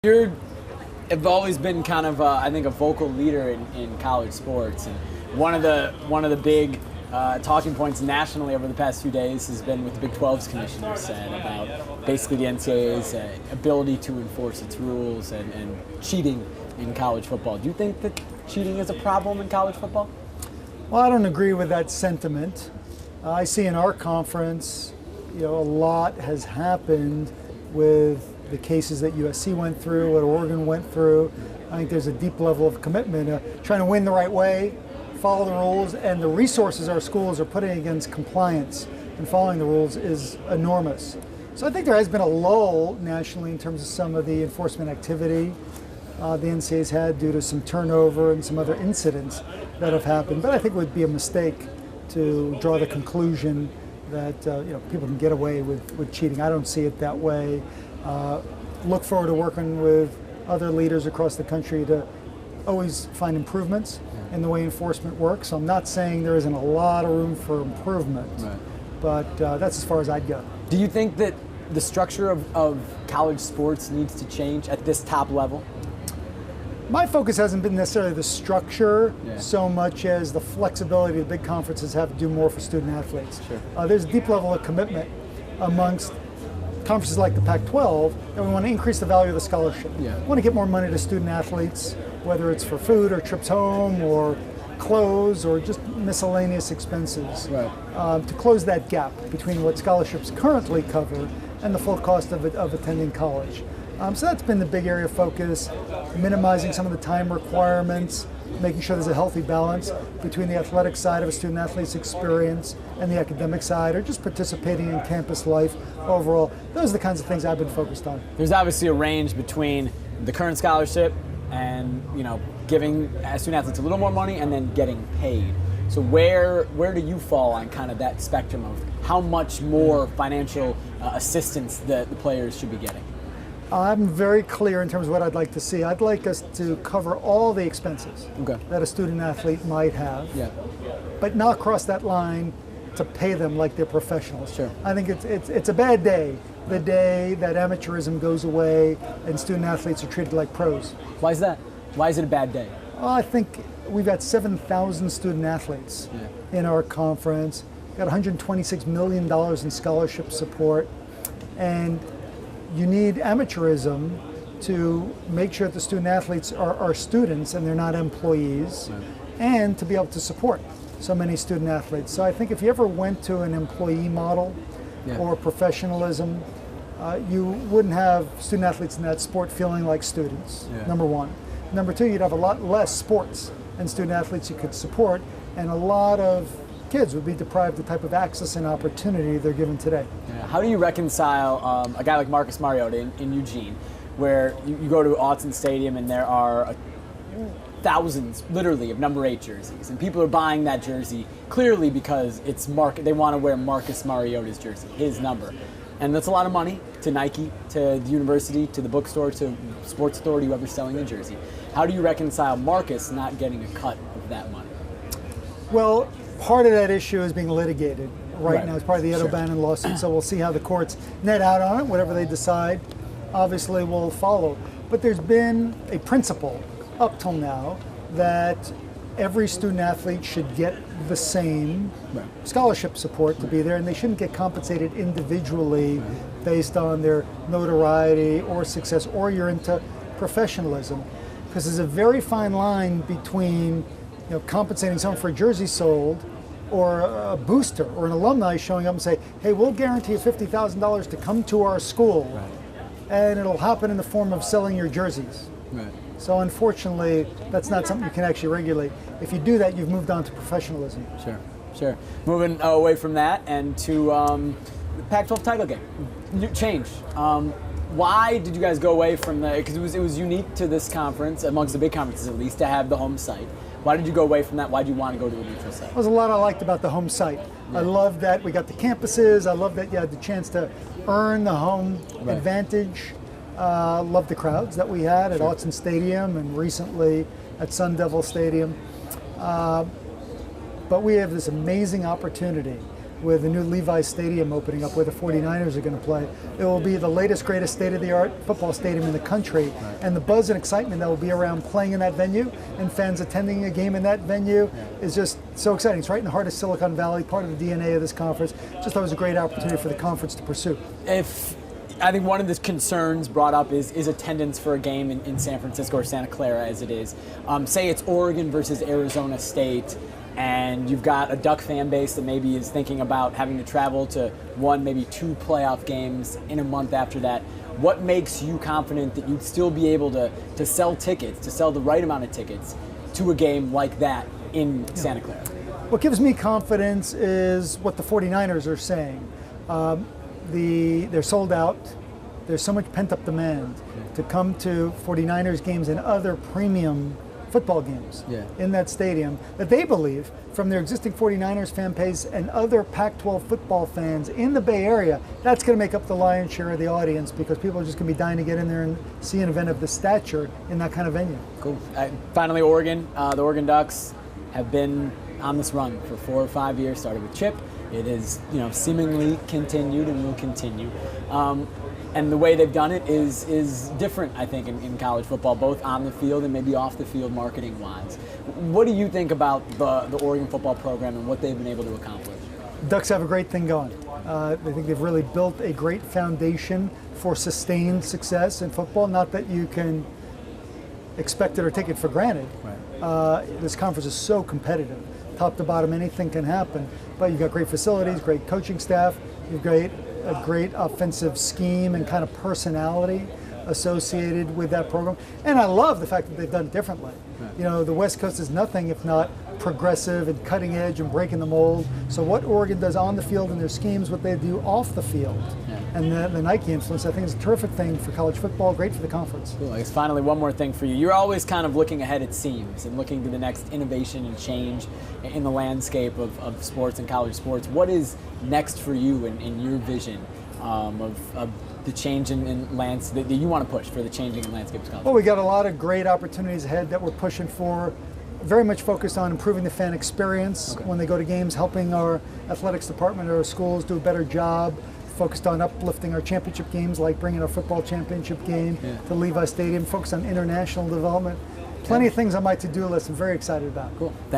You have always been kind of, I think, a vocal leader in college sports, and one of the big talking points nationally over the past few days has been what the Big 12's commissioner said about basically the NCAA's ability to enforce its rules and cheating in college football. Do you think that cheating is a problem in college football? Well, I don't agree with that sentiment. I see in our conference, a lot has happened with the cases that USC went through, what Oregon went through. I think there's a deep level of commitment, trying to win the right way, follow the rules, and the resources our schools are putting against compliance and following the rules is enormous. So I think there has been a lull nationally in terms of some of the enforcement activity the NCAA's had due to some turnover and some other incidents that have happened. But I think it would be a mistake to draw the conclusion that people can get away with cheating. I don't see it that way. Look forward to working with other leaders across the country to always find improvements in the way enforcement works. I'm not saying there isn't a lot of room for improvement, but that's as far as I'd go. Do you think that the structure of college sports needs to change at this top level? My focus hasn't been necessarily the structure so much as the flexibility the big conferences have to do more for student athletes. Sure. There's a deep level of commitment amongst conferences like the Pac-12 that we want to increase the value of the scholarship. We want to get more money to student athletes, whether it's for food or trips home or clothes or just miscellaneous expenses, to close that gap between what scholarships currently cover and the full cost of attending college. So that's been the big area of focus, minimizing some of the time requirements, making sure there's a healthy balance between the athletic side of a student athlete's experience and the academic side, or just participating in campus life overall. Those are the kinds of things I've been focused on. There's obviously a range between the current scholarship and giving student athletes a little more money and then getting paid. So where do you fall on kind of that spectrum of how much more financial assistance that the players should be getting? I'm very clear in terms of what I'd like to see. I'd like us to cover all the expenses that a student athlete might have, but not cross that line to pay them like they're professionals. Sure. I think it's a bad day, the day that amateurism goes away and student athletes are treated like pros. Why is that? Why is it a bad day? Well, I think we've got 7,000 student athletes in our conference, got $126 million in scholarship support, and you need amateurism to make sure that the student athletes are students and they're not employees, and to be able to support so many student athletes. So I think if you ever went to an employee model or professionalism, you wouldn't have student athletes in that sport feeling like students, number one. Number two, you'd have a lot less sports and student athletes you could support, and a lot of kids would be deprived of the type of access and opportunity they're given today. How do you reconcile a guy like Marcus Mariota in Eugene, where you go to Autzen Stadium and there are thousands, literally, of number 8 jerseys, and people are buying that jersey clearly because it's they want to wear Marcus Mariota's jersey, his number, and that's a lot of money to Nike, to the university, to the bookstore, to Sports Authority, whoever's selling the jersey. How do you reconcile Marcus not getting a cut of that money? Well, part of that issue is being litigated right now as part of the Ed O'Bannon lawsuit, so we'll see how the courts net out on it. Whatever they decide, obviously we'll follow. But there's been a principle up till now that every student athlete should get the same scholarship support to be there, and they shouldn't get compensated individually based on their notoriety or success, or you're into professionalism. Because there's a very fine line between compensating someone for a jersey sold, or a booster or an alumni showing up and say, hey, we'll guarantee you $50,000 to come to our school, and it'll happen in the form of selling your jerseys. So unfortunately, that's not something you can actually regulate. If you do that, you've moved on to professionalism. Sure. Moving away from that and to the Pac-12 title game. Change. Why did you guys go away from because it was unique to this conference, amongst the big conferences at least, to have the home site. Why did you go away from that? Why did you want to go to a neutral site? There's a lot I liked about the home site. I love that we got the campuses. I love that you had the chance to earn the home advantage. Love the crowds that we had at Autzen Stadium and recently at Sun Devil Stadium. But we have this amazing opportunity with the new Levi Stadium opening up where the 49ers are going to play. It will be the latest, greatest state-of-the-art football stadium in the country. And the buzz and excitement that will be around playing in that venue and fans attending a game in that venue is just so exciting. It's right in the heart of Silicon Valley, part of the DNA of this conference. Just thought it was a great opportunity for the conference to pursue. I think one of the concerns brought up is attendance for a game in San Francisco or Santa Clara, as it is. Say it's Oregon versus Arizona State, and you've got a Duck fan base that maybe is thinking about having to travel to one, maybe two playoff games in a month after that. What makes you confident that you'd still be able to sell tickets, to sell the right amount of tickets to a game like that in Santa Clara? What gives me confidence is what the 49ers are saying. They're sold out. There's so much pent-up demand to come to 49ers games and other premium football games in that stadium that they believe, from their existing 49ers fan base and other Pac-12 football fans in the Bay Area, that's going to make up the lion's share of the audience, because people are just going to be dying to get in there and see an event of this stature in that kind of venue. Cool. Finally, Oregon. The Oregon Ducks have been on this run for 4 or 5 years. Started with Chip. It has, seemingly continued and will continue. And the way they've done it is different, I think, in college football, both on the field and maybe off the field marketing-wise. What do you think about the Oregon football program and what they've been able to accomplish? Ducks have a great thing going. I think they've really built a great foundation for sustained success in football. Not that you can expect it or take it for granted. Right. This conference is so competitive. Top to bottom, anything can happen. But you've got great facilities, great coaching staff, you've got a great offensive scheme and kind of personality associated with that program. And I love the fact that they've done it differently. Right. The West Coast is nothing if not progressive and cutting edge and breaking the mold. So what Oregon does on the field and their schemes, what they do off the field, and the Nike influence, I think is a terrific thing for college football, great for the conference. Cool. I guess finally, one more thing for you. You're always kind of looking ahead, it seems, and looking to the next innovation and change in the landscape of sports and college sports. What is next for you in your vision of the change in landscape that you want to push for the changing landscape of college? Well, we got a lot of great opportunities ahead that we're pushing for. Very much focused on improving the fan experience when they go to games, helping our athletics department or our schools do a better job, focused on uplifting our championship games, like bringing our football championship game to Levi Stadium, focused on international development. Plenty of things on my to-do list I'm very excited about. Cool. Thanks.